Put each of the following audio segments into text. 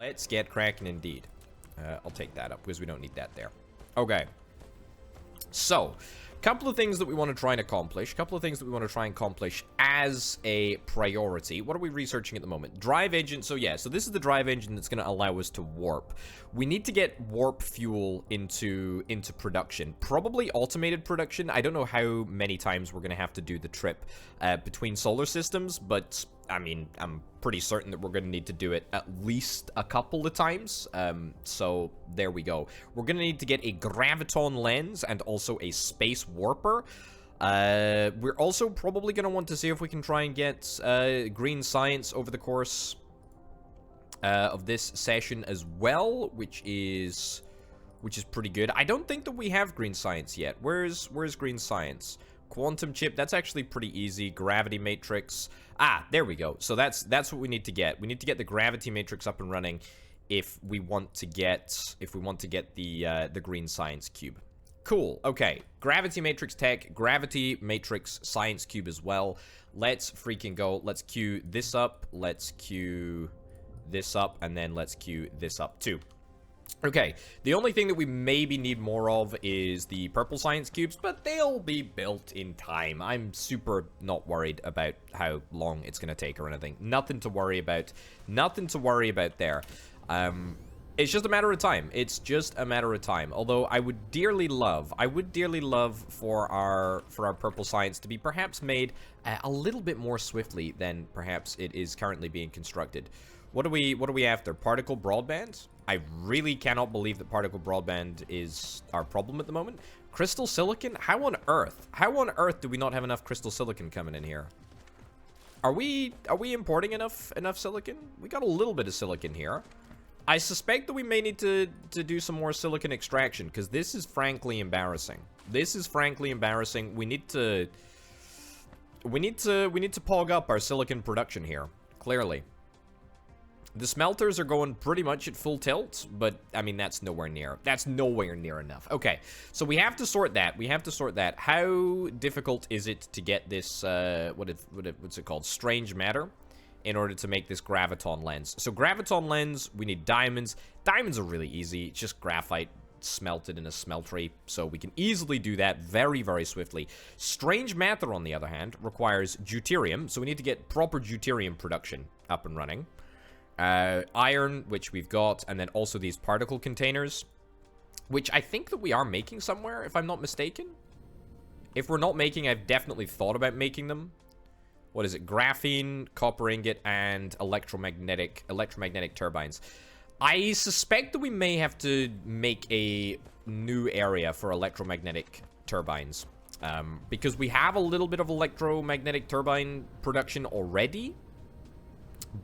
Let's get cracking indeed. I'll take that up because we don't need that there. Okay. So, couple of things that we want to try and accomplish. Couple of things that we want to try and accomplish as a priority. What are we researching at the moment? Drive engine. So yeah, so this is the drive engine that's going to allow us to warp. We need to get warp fuel into production. Probably automated production. I don't know how many times we're going to have to do the trip between solar systems, but I mean, I'm pretty certain that we're going to need to do it at least a couple of times. So there we go. We're going to need to get a graviton lens and also a space warper. We're also probably going to want to see if we can try and get green science over the course of this session as well, which is pretty good. I don't think that we have green science yet. Where's green science? Quantum chip, that's actually pretty easy. Gravity matrix. Ah, there we go. So that's what we need to get. We need to get the gravity matrix up and running if we want to get the green science cube. Cool. Okay. Gravity matrix tech, gravity matrix science cube as well. Let's freaking go. Let's queue this up. Let's queue this up, and then let's queue this up too. Okay, the only thing that we maybe need more of is the purple science cubes, but they'll be built in time. I'm super not worried about how long it's going to take or anything. Nothing to worry about. Nothing to worry about there. It's just a matter of time. It's just a matter of time. Although I would dearly love for our purple science to be perhaps made a little bit more swiftly than perhaps it is currently being constructed. What are we after? Particle broadband? I really cannot believe that particle broadband is our problem at the moment. Crystal silicon? How on earth? How on earth do we not have enough crystal silicon coming in here? Are we importing enough silicon? We got a little bit of silicon here. I suspect that we may need to do some more silicon extraction, because this is frankly embarrassing. This is frankly embarrassing. We need to pog up our silicon production here, clearly. The smelters are going pretty much at full tilt, but, I mean, that's nowhere near enough. Okay, so we have to sort that. We have to sort that. How difficult is it to get this, what's it called? Strange matter in order to make this graviton lens. So graviton lens, we need diamonds. Diamonds are really easy. It's just graphite smelted in a smeltery, so we can easily do that very, very swiftly. Strange matter, on the other hand, requires deuterium, so we need to get proper deuterium production up and running. Iron, which we've got, and then also these particle containers, which I think that we are making somewhere, if I'm not mistaken. If we're not making, I've definitely thought about making them. What is it? Graphene, copper ingot, and electromagnetic turbines. I suspect that we may have to make a new area for electromagnetic turbines, because we have a little bit of electromagnetic turbine production already.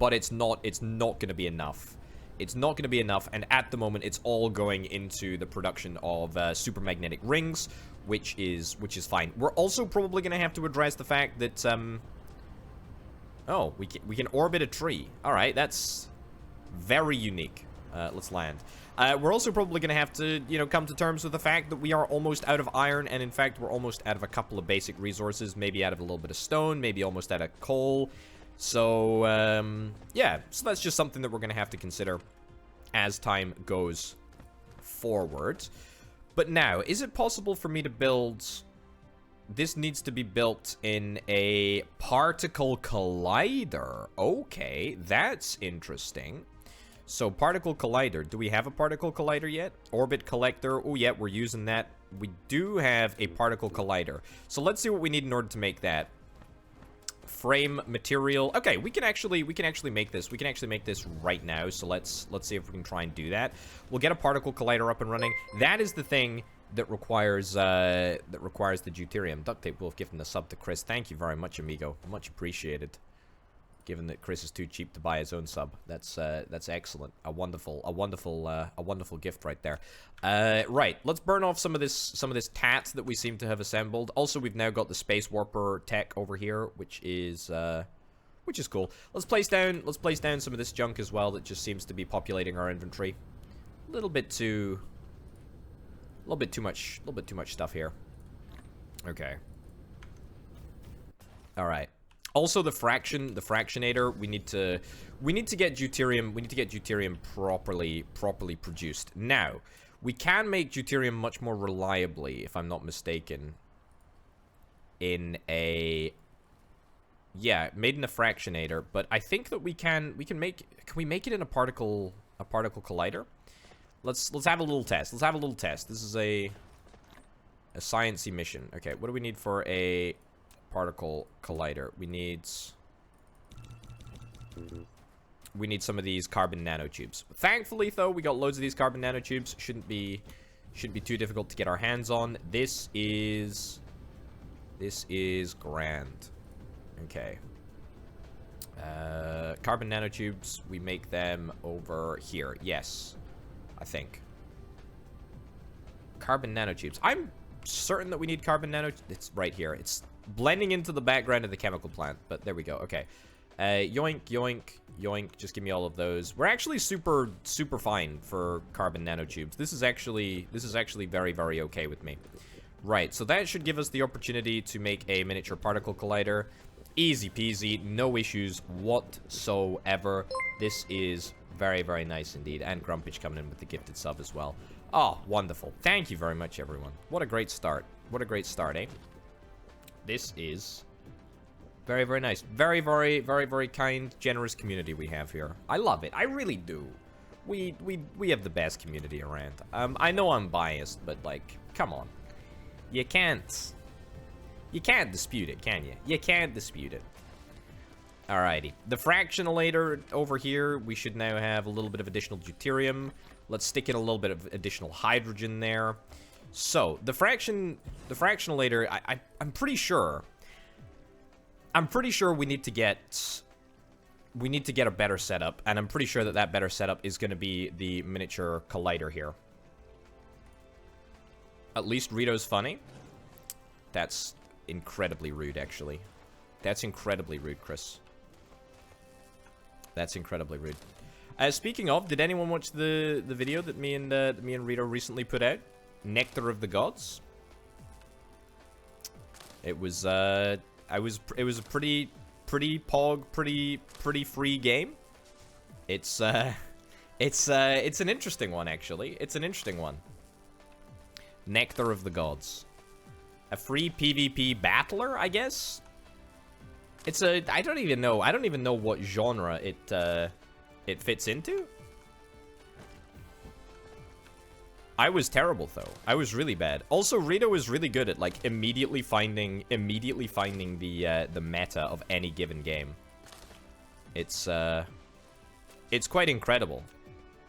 But it's not going to be enough. It's not going to be enough, and at the moment, it's all going into the production of supermagnetic rings, which is fine. We're also probably going to have to address the fact that, oh, we can orbit a tree. All right, that's very unique. Let's land. We're also probably going to have to, come to terms with the fact that we are almost out of iron, and in fact, we're almost out of a couple of basic resources, maybe out of a little bit of stone, maybe almost out of coal. So, yeah, so that's just something that we're going to have to consider as time goes forward. But now, is it possible for me to build... This needs to be built in a particle collider. Okay, that's interesting. So, particle collider. Do we have a particle collider yet? Orbit collector. Oh, yeah, we're using that. We do have a particle collider. So, let's see what we need in order to make that. Frame material. Okay, we can actually make this. We can actually make this right now. So let's see if we can try and do that. We'll get a particle collider up and running. That is the thing that requires the deuterium. Duct tape wolf gifting the sub to Chris. Thank you very much, amigo. Much appreciated. Given that Chris is too cheap to buy his own sub, that's excellent. A wonderful gift right there. Right, let's burn off some of this tat that we seem to have assembled. Also, we've now got the space warper tech over here, which is cool. Let's place down some of this junk as well that just seems to be populating our inventory. A little bit too much stuff here. Okay. All right. Also, the fractionator, we need to get deuterium properly produced. Now, we can make deuterium much more reliably, if I'm not mistaken, in a made in a fractionator, but I think that can we make it in a particle collider? Let's have a little test. This is a sciencey mission. Okay, what do we need for a particle collider? We need some of these carbon nanotubes. Thankfully, though, we got loads of these carbon nanotubes. Shouldn't be too difficult to get our hands on. This is grand. Okay. Carbon nanotubes, we make them over here. Yes, I think. Carbon nanotubes. I'm certain that we need carbon nanotubes. It's right here. It's blending into the background of the chemical plant, but there we go. Okay. Yoink, yoink, yoink. Just give me all of those. We're actually super fine for carbon nanotubes. This is actually very, very okay with me. Right, so that should give us the opportunity to make a miniature particle collider. Easy peasy, no issues whatsoever. This is very, very nice indeed. And Grumpage coming in with the gifted sub as well. Oh, wonderful. Thank you very much, everyone. What a great start. What a great start, eh? This is very, very nice. Very, very, very, very kind, generous community we have here. I love it. I really do. We have the best community around. I know I'm biased, but, like, come on. You can't dispute it, can you? You can't dispute it. Alrighty. The fractionator over here, we should now have a little bit of additional deuterium. Let's stick in a little bit of additional hydrogen there. So, the fractionator, I'm pretty sure we need to get a better setup, and I'm pretty sure that better setup is going to be the miniature collider here. At least Rito's funny. That's incredibly rude, actually. That's incredibly rude, Chris. That's incredibly rude. Speaking of, did anyone watch the video that me and Rito recently put out? Nectar of the Gods. It was it was a pretty free game. It's an interesting one, actually. It's an interesting one. Nectar of the Gods. A free PvP battler, I guess? It's a... I don't even know what genre it fits into. I was terrible, though. I was really bad. Also, Rito is really good at, like, immediately finding the meta of any given game. It's quite incredible.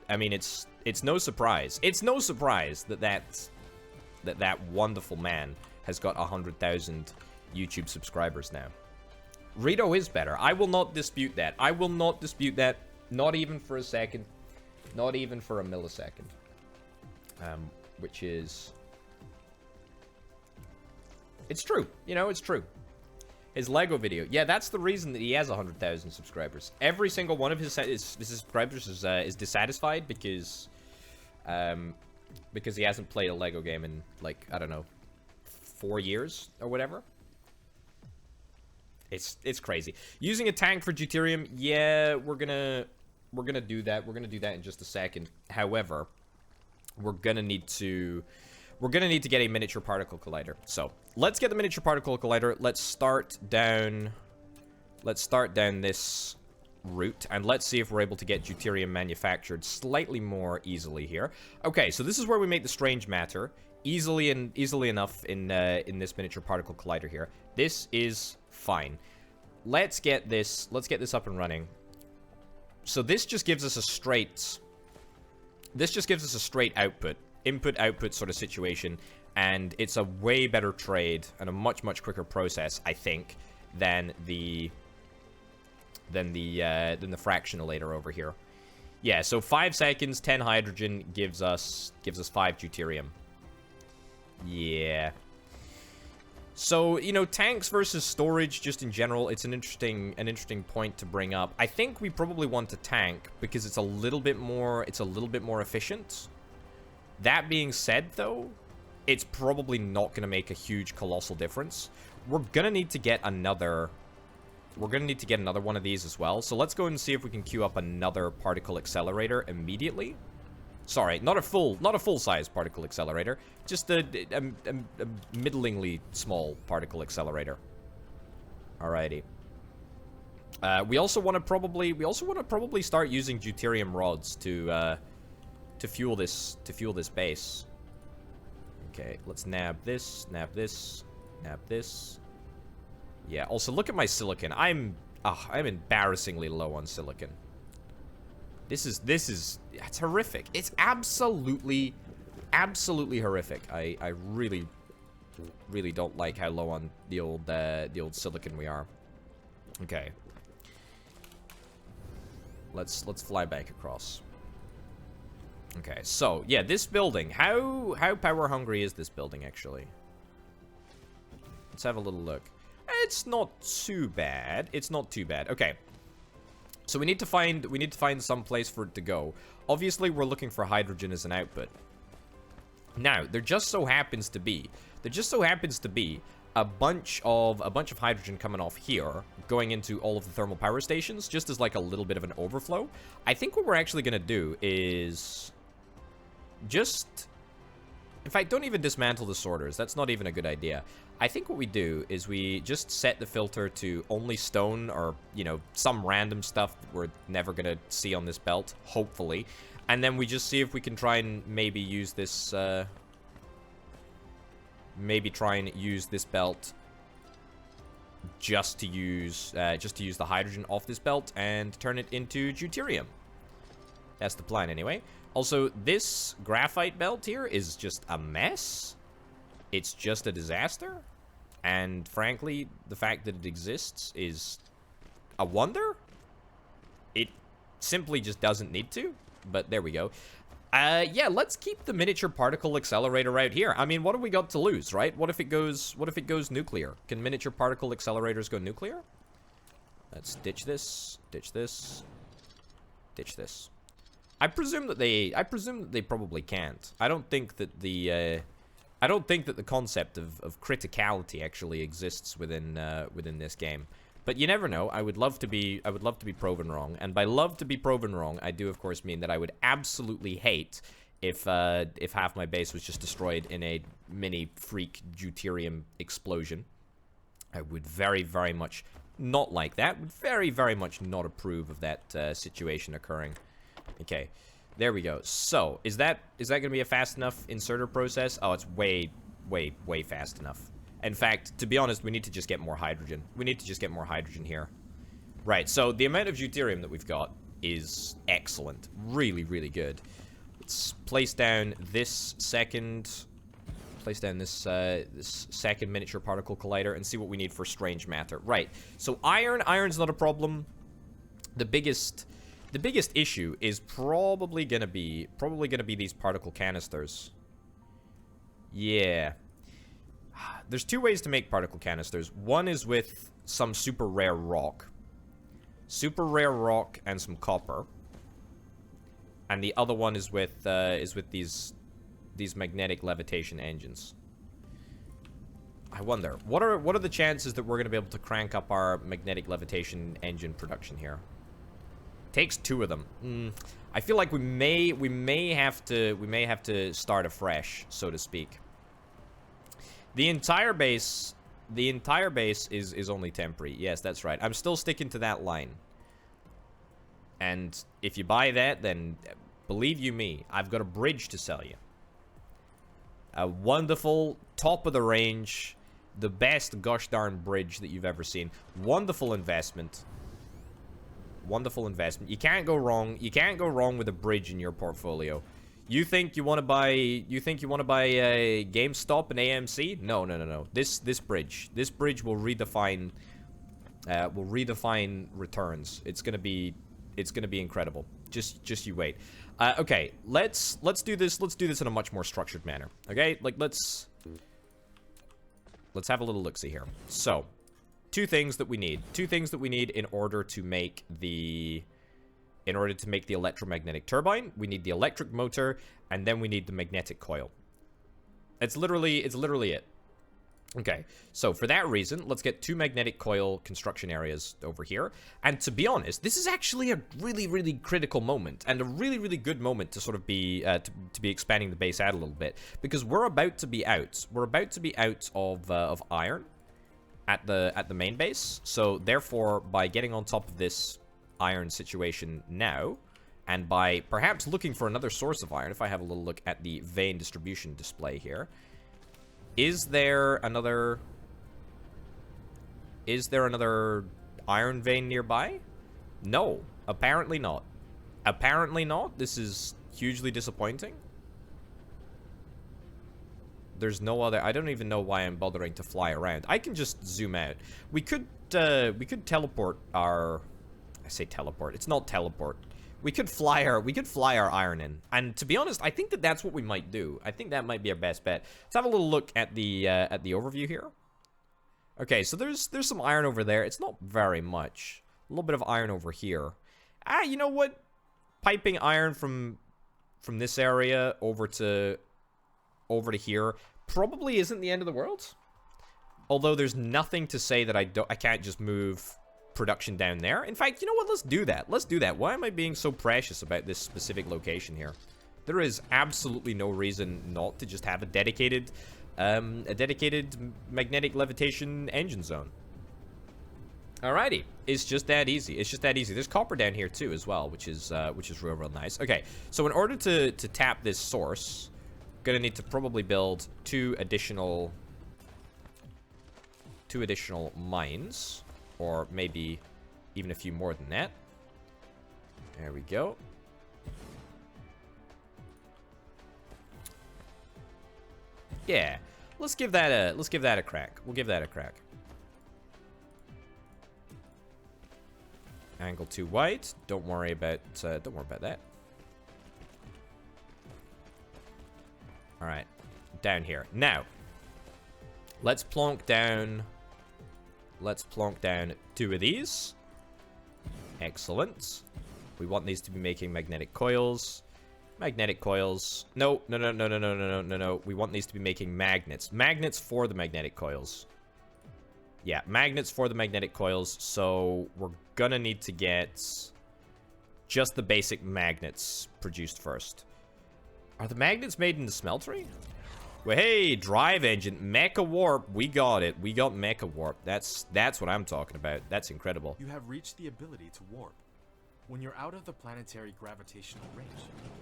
I mean, it's no surprise. It's no surprise that wonderful man has got 100,000 YouTube subscribers now. Rito is better. I will not dispute that. I will not dispute that. Not even for a second. Not even for a millisecond. Which is... It's true. You know, it's true. His Lego video. Yeah, that's the reason that he has 100,000 subscribers. Every single one of his subscribers is dissatisfied because he hasn't played a Lego game in, like, I don't know, 4 years or whatever. It's crazy. Using a tank for deuterium, yeah, we're gonna do that. We're gonna do that in just a second. However, we're gonna need to get a miniature particle collider. So let's get the miniature particle collider. Let's start down this route, and let's see if we're able to get deuterium manufactured slightly more easily here. Okay, so this is where we make the strange matter easily enough in this miniature particle collider here. This is fine. Let's get this up and running. So this just gives us a straight input-output sort of situation, and it's a way better trade and a much quicker process, I think, than the fractionator over here. Yeah, so 5 seconds, 10 hydrogen gives us 5 deuterium. Yeah. So, you know, tanks versus storage, just in general, it's an interesting point to bring up. I think we probably want a tank because it's a little bit more efficient. That being said, though, it's probably not going to make a huge, colossal difference. We're going to need to get another we're going to need to get another one of these as well. So let's go and see if we can queue up another particle accelerator immediately. Sorry, not a full-size particle accelerator, just a middlingly small particle accelerator. Alrighty. We also want to probably start using deuterium rods to fuel this base. Okay, let's nab this, nab this, nab this. Yeah, also look at my silicon. I'm embarrassingly low on silicon. This is it's horrific. It's absolutely horrific. I really don't like how low on the old silicon we are. Okay. Let's fly back across. Okay, so yeah, this building. How power hungry is this building actually? Let's have a little look. It's not too bad. It's not too bad. Okay. So we need to find some place for it to go. Obviously, we're looking for hydrogen as an output. Now, there just so happens to be a bunch of hydrogen coming off here, going into all of the thermal power stations, just as like a little bit of an overflow. I think what we're actually gonna do is just, in fact, don't even dismantle the sorters. That's not even a good idea. I think what we do is we just set the filter to only stone or, you know, some random stuff that we're never going to see on this belt, hopefully. And then we just see if we can try and maybe use this, belt just to use the hydrogen off this belt and turn it into deuterium. That's the plan anyway. Also, this graphite belt here is just a mess. It's just a disaster. And frankly, the fact that it exists is a wonder. It simply just doesn't need to. But there we go. Yeah, let's keep the miniature particle accelerator out here. I mean, what have we got to lose, right? What if it goes nuclear? Can miniature particle accelerators go nuclear? Let's ditch this, ditch this, ditch this. I presume that they probably can't. I don't think that the concept of criticality actually exists within this game. But you never know. I would love to be proven wrong. And by love to be proven wrong, I do of course mean that I would absolutely hate if half my base was just destroyed in a mini freak deuterium explosion. I would very, very much not like that. Would very, very much not approve of that situation occurring. Okay, there we go. So, is that going to be a fast enough inserter process? Oh, it's way, way, way fast enough. In fact, to be honest, we need to just get more hydrogen. We need to just get more hydrogen here. Right, so the amount of deuterium that we've got is excellent. Really, really good. Let's place down this second... this second miniature particle collider and see what we need for strange matter. Right, so iron's not a problem. The biggest issue is probably gonna be these particle canisters. Yeah. There's two ways to make particle canisters. One is with some super rare rock. Super rare rock and some copper. And the other one is with these magnetic levitation engines. I wonder, what are the chances that we're gonna be able to crank up our magnetic levitation engine production here? Takes two of them. I feel like we may have to start afresh, so to speak. The entire base is only temporary. Yes, that's right. I'm still sticking to that line. And if you buy that, then believe you me, I've got a bridge to sell you. A wonderful, top of the range, the best gosh darn bridge that you've ever seen. Wonderful investment. Wonderful investment. You can't go wrong. You can't go wrong with a bridge in your portfolio. You think you want to buy GameStop and AMC? No. This bridge will redefine returns. It's gonna be incredible. Just you wait. Okay, let's do this in a much more structured manner. Okay, like let's have a little look-see here. So, two things that we need in order to make the electromagnetic turbine. We need the electric motor, and then we need the magnetic coil. It's literally it. Okay, so for that reason, let's get 2 magnetic coil construction areas over here. And to be honest, this is actually a really, really critical moment, and a really, really good moment to sort of be to be expanding the base out a little bit, because we're about to be out. We're about to be out of iron at the main base. So therefore, by getting on top of this iron situation now, and by perhaps looking for another source of iron, if I have a little look at the vein distribution display here. Is there another iron vein nearby? No, apparently not. Apparently not. This is hugely disappointing. There's no other. I don't even know why I'm bothering to fly around. I can just zoom out. We could teleport our. I say teleport. It's not teleport. We could fly our iron in. And to be honest, I think that's what we might do. I think that might be our best bet. Let's have a little look at the overview here. Okay, so there's some iron over there. It's not very much. A little bit of iron over here. Ah, you know what? Piping iron from this area over to here probably isn't the end of the world. Although there's nothing to say that I can't just move production down there. In fact, you know what? Let's do that. Let's do that. Why am I being so precious about this specific location here? There is absolutely no reason not to just have a dedicated magnetic levitation engine zone. Alrighty, it's just that easy. It's just that easy. There's copper down here too as well, which is real nice. Okay, so in order to tap this source, gonna need to probably build two additional mines. Or maybe even a few more than that. There we go. Yeah, let's give that a crack. We'll give that a crack. Angle too wide. Don't worry about that. All right, down here now. Let's plonk down. Let's plonk down 2 of these. Excellent. We want these to be making magnetic coils. Magnetic coils. No. We want these to be making magnets. Magnets for the magnetic coils. Yeah, magnets for the magnetic coils. So we're gonna need to get just the basic magnets produced first. Are the magnets made in the smeltery? Well, hey, drive engine, mecha warp, we got it. We got mecha warp. That's what I'm talking about. That's incredible. You have reached the ability to warp. When you're out of the planetary gravitational range,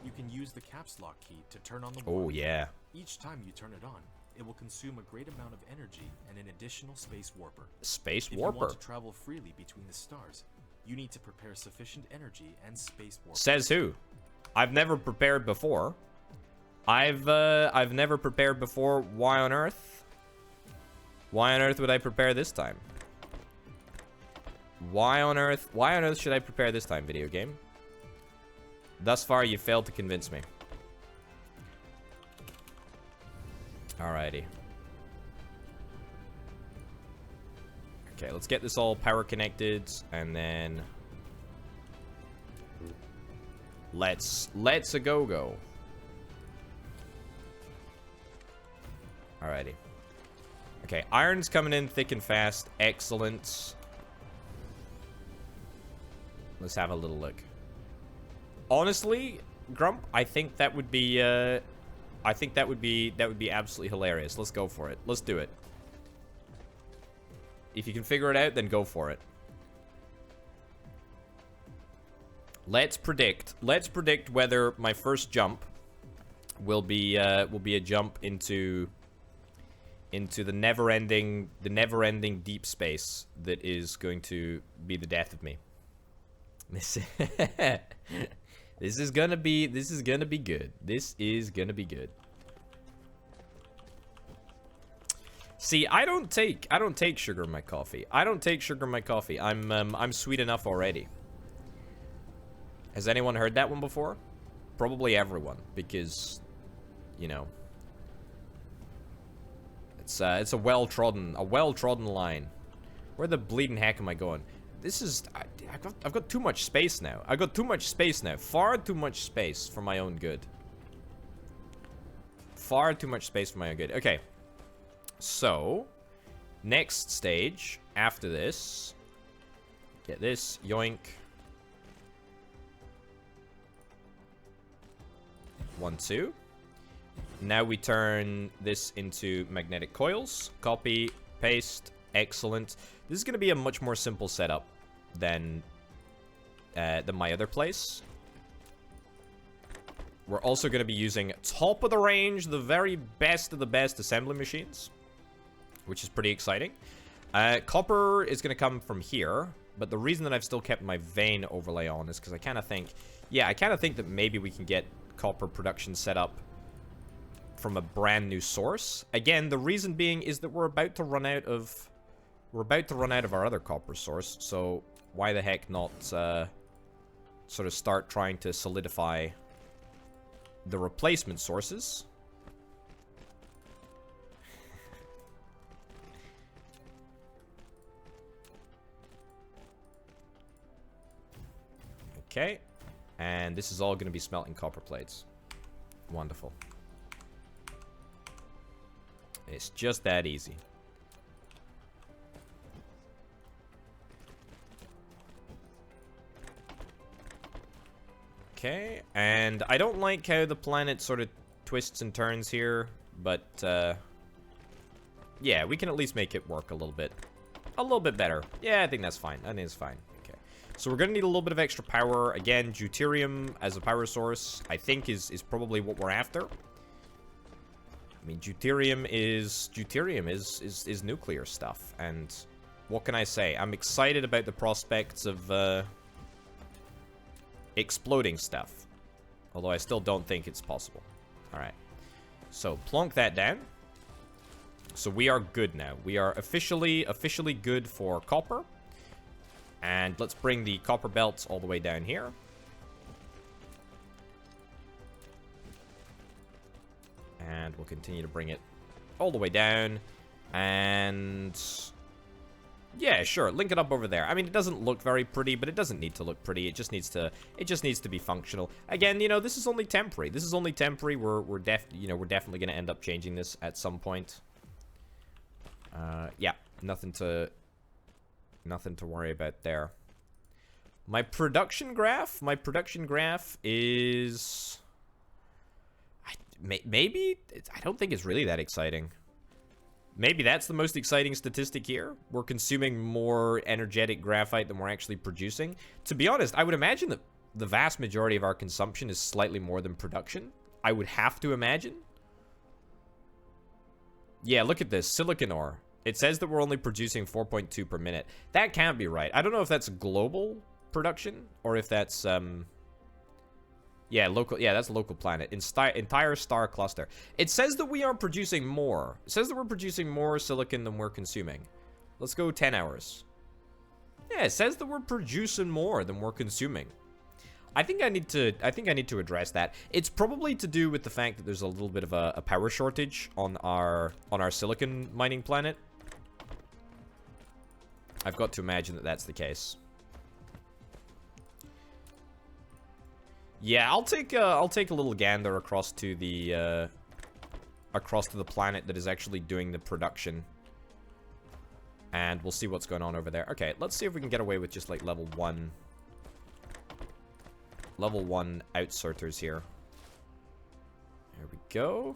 you can use the caps lock key to turn on the warp. Oh, yeah. Each time you turn it on, it will consume a great amount of energy and an additional space warper. Space warper? If you want to travel freely between the stars, you need to prepare sufficient energy and space warp. Says who? I've never prepared before. I've never prepared before. Why on earth? Why on earth would I prepare this time? Why on earth should I prepare this time, video game? Thus far, you failed to convince me. Alrighty. Okay, let's get this all power connected, and then let's a go. Alrighty. Okay, iron's coming in thick and fast. Excellent. Let's have a little look. Honestly, Grump, I think that would be absolutely hilarious. Let's go for it. Let's do it. If you can figure it out, then go for it. Let's predict whether my first jump will be a jump into the never-ending deep space that is going to be the death of me. This is gonna be good. This is gonna be good. See, I don't take sugar in my coffee. I'm sweet enough already. Has anyone heard that one before? Probably everyone, because, you know, it's a well-trodden line. Where the bleeding heck am I going? This is I've got too much space now. Far too much space for my own good. Okay. So, Next stage, after this... Get this, yoink. 1, 2. Now we turn this into magnetic coils. Copy, paste, excellent. This is going to be a much more simple setup than my other place. We're also going to be using top of the range, the very best of the best assembly machines, which is pretty exciting. Copper is going to come from here, but the reason that I've still kept my vein overlay on is because I kind of think, yeah, I kind of think that maybe we can get copper production set up from a brand new source. Again, the reason being is that we're about to run out of our other copper source, so why the heck not sort of start trying to solidify the replacement sources. Okay, and this is all going to be smelting copper plates. Wonderful. It's just that easy. Okay, and I don't like how the planet sort of twists and turns here, but yeah, we can at least make it work a little bit better. Yeah, I think that's fine. I think it's fine. Okay, so we're gonna need a little bit of extra power. Again, deuterium as a power source, I think is probably what we're after. I mean, deuterium is nuclear stuff, and what can I say? I'm excited about the prospects of exploding stuff, although I still don't think it's possible. All right, so plonk that down. So we are good now. We are officially good for copper, and let's bring the copper belts all the way down here. And we'll continue to bring it all the way down. And yeah, sure, link it up over there. I mean, it doesn't look very pretty, but it doesn't need to look pretty. It just needs to be functional. Again, you know, this is only temporary. This is only temporary. We're definitely going to end up changing this at some point. Yeah, nothing to worry about there. My production graph is maybe I don't think it's really that exciting. Maybe that's the most exciting statistic here. We're consuming more energetic graphite than we're actually producing. To be honest, I would imagine that the vast majority of our consumption is slightly more than production. I would have to imagine. Yeah, look at this. Silicon ore. It says that we're only producing 4.2 per minute. That can't be right. I don't know if that's global production or if that's yeah, local. Yeah, that's a local planet. Entire star cluster. It says that we are producing more. It says that we're producing more silicon than we're consuming. Let's go 10 hours. Yeah, it says that we're producing more than we're consuming. I think I need to address that. It's probably to do with the fact that there's a little bit of a power shortage on our silicon mining planet. I've got to imagine that that's the case. Yeah, I'll take a little gander across to the planet that is actually doing the production, and we'll see what's going on over there. Okay, let's see if we can get away with just like level 1 outserters here. There we go.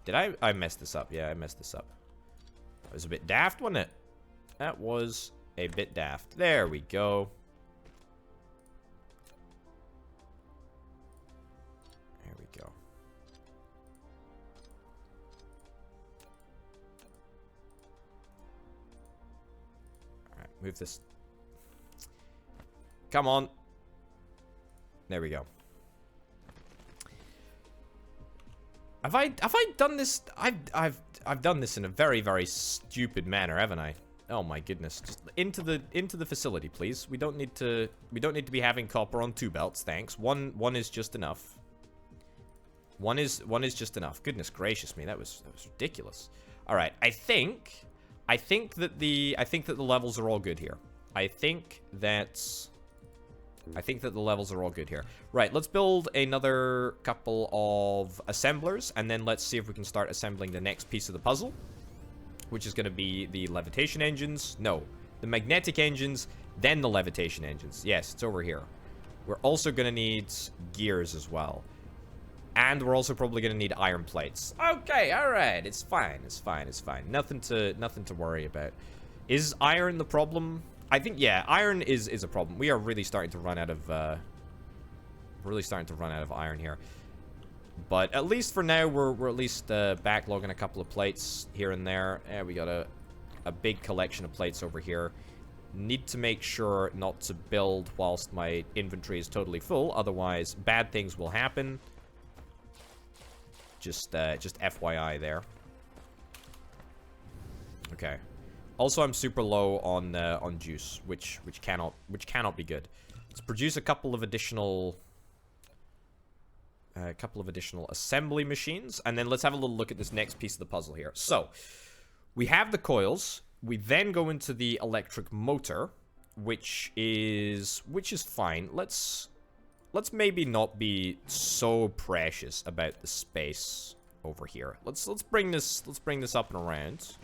Did I mess this up? Yeah, I messed this up. That was a bit daft, wasn't it? That was a bit daft. There we go. There we go. Alright, move this. Come on. There we go. Have I done this? I've done this in a very, very stupid manner, haven't I? Oh my goodness! Just into the facility, please. We don't need to be having copper on 2 belts, thanks. One is just enough. One is just enough. Goodness gracious me, that was ridiculous. All right, I think that the levels are all good here. I think that I think that the levels are all good here. Right, let's build another couple of assemblers, and then let's see if we can start assembling the next piece of the puzzle, which is going to be the levitation engines. No, the magnetic engines, then the levitation engines. Yes, it's over here. We're also going to need gears as well. And we're also probably going to need iron plates. Okay, alright. It's fine. It's fine. It's fine. Nothing to worry about. Is iron the problem? I think, yeah, iron is a problem. We are really starting to run out of, iron here. But at least for now, we're at least backlogging a couple of plates here and there. We got a big collection of plates over here. Need to make sure not to build whilst my inventory is totally full. Otherwise, bad things will happen. Just FYI there. Okay. Also, I'm super low on juice, which cannot be good. Let's produce a couple of additional assembly machines, and then let's have a little look at this next piece of the puzzle here. So, we have the coils. We then go into the electric motor, which is fine. Let's maybe not be so precious about the space over here. Let's bring this up and around.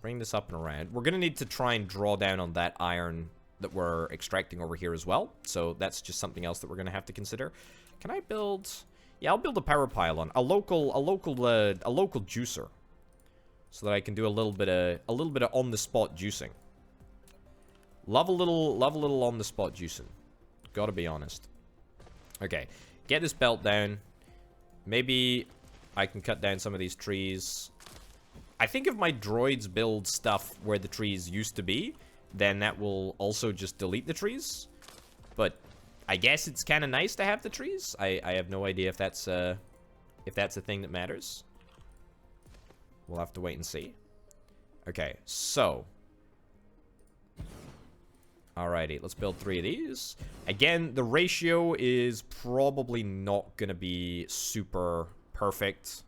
Bring this up and around. We're gonna need to try and draw down on that iron that we're extracting over here as well. So that's just something else that we're gonna have to consider. Can I build? Yeah, I'll build a power pylon, a local juicer, so that I can do a little bit of on the spot juicing. Love a little on the spot juicing. Gotta be honest. Okay, get this belt down. Maybe I can cut down some of these trees. I think if my droids build stuff where the trees used to be, then that will also just delete the trees. But I guess it's kind of nice to have the trees. I have no idea if that's a thing that matters. We'll have to wait and see. Okay, so. Alrighty, let's build 3 of these. Again, the ratio is probably not going to be super perfect.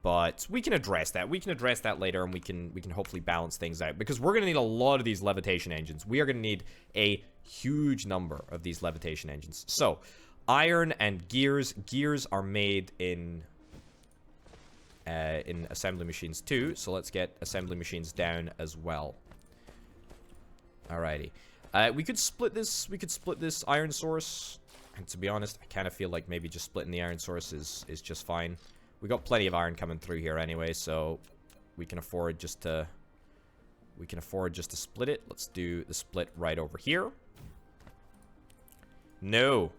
But we can address that. We can address that later, and we can hopefully balance things out. Because we're going to need a lot of these levitation engines. We are going to need a huge number of these levitation engines. So, iron and gears. Gears are made in assembly machines too. So let's get assembly machines down as well. Alrighty. We could split this. We could split this iron source. And to be honest, I kind of feel like maybe just splitting the iron source is just fine. We got plenty of iron coming through here anyway, so we can afford just to split it. Let's do the split right over here. No.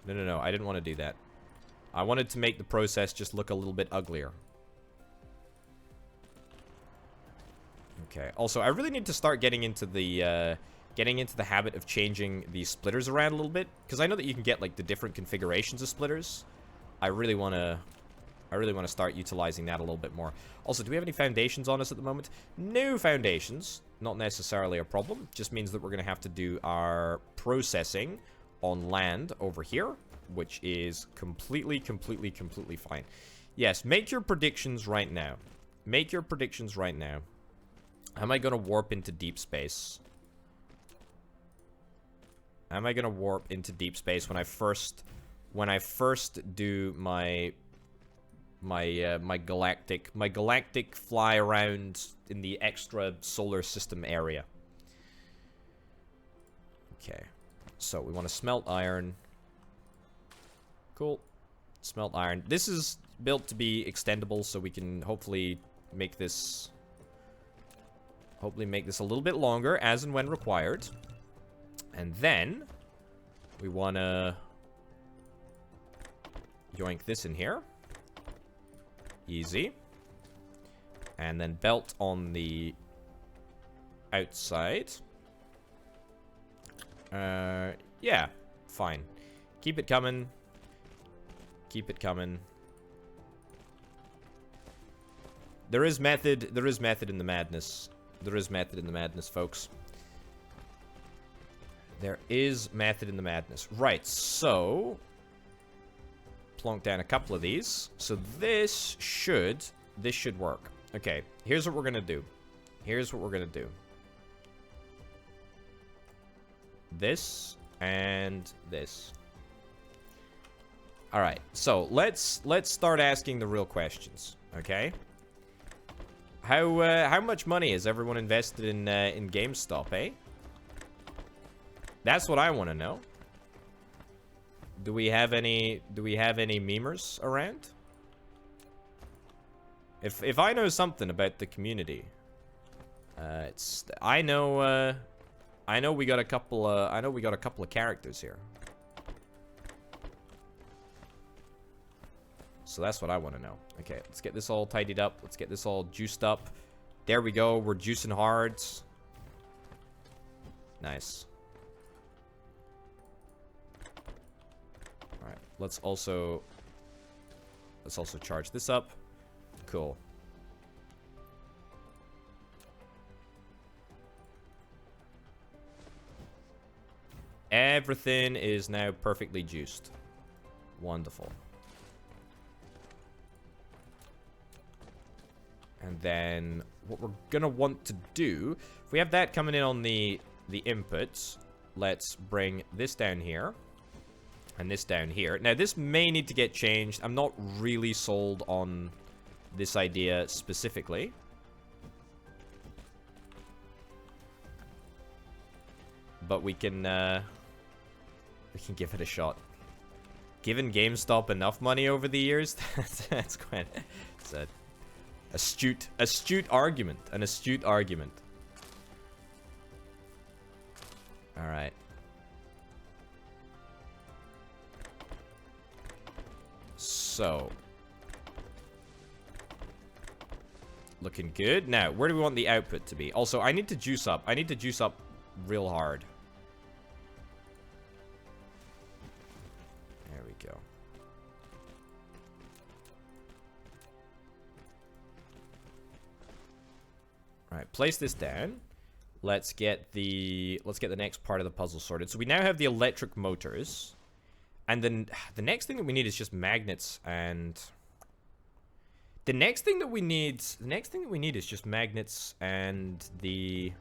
No. I didn't want to do that. I wanted to make the process just look a little bit uglier. Okay. Also, I really need to start getting into the habit of changing the splitters around a little bit, because I know that you can get like the different configurations of splitters. I really want to start utilizing that a little bit more. Also, do we have any foundations on us at the moment? No foundations. Not necessarily a problem. Just means that we're going to have to do our processing on land over here, which is completely fine. Yes, make your predictions right now. Make your predictions right now. Am I going to warp into deep space? Am I going to warp into deep space when I first do my galactic fly around in the extra solar system area? Okay. So we want to smelt iron. Cool. Smelt iron. This is built to be extendable, so we can hopefully make this a little bit longer as and when required. And then we want to yoink this in here. Easy. And then belt on the outside. Yeah, fine. Keep it coming. Keep it coming. There is method in the madness. There is method in the madness, folks. There is method in the madness. Right, so plonk down a couple of these. So this should work. Okay, here's what we're gonna do. this and this. All right, so let's start asking the real questions, okay? How much money has everyone invested in GameStop, eh? That's what I want to know. Do we have any memers around? If I know something about the community, I know we got a couple of characters here. So that's what I want to know. Okay, let's get this all tidied up. Let's get this all juiced up. There we go. We're juicing hard. Nice. All right. Let's also charge this up. Cool. Everything is now perfectly juiced. Wonderful. And then what we're gonna want to do, if we have that coming in on the inputs, let's bring this down here and this down here. Now this may need to get changed. I'm not really sold on this idea specifically. But we can give it a shot. Given GameStop enough money over the years, that's quite it's a astute argument. An astute argument. Alright. So. Looking good. Now, where do we want the output to be? Also, I need to juice up. I need to juice up real hard. There we go. Alright, place this down. Let's get the next part of the puzzle sorted. So we now have the electric motors. And then the next thing that we need is just magnets and the next thing that we need is just magnets and the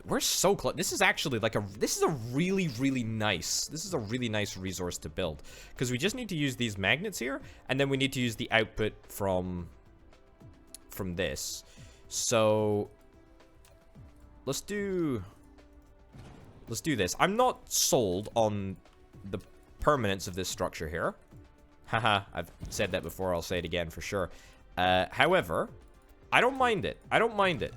we're so close. This is actually like this is a really nice resource to build because we just need to use these magnets here and then we need to use the output from this. So let's do this. I'm not sold on the permanence of this structure here. Haha, I've said that before, I'll say it again for sure. However, I don't mind it. I don't mind it.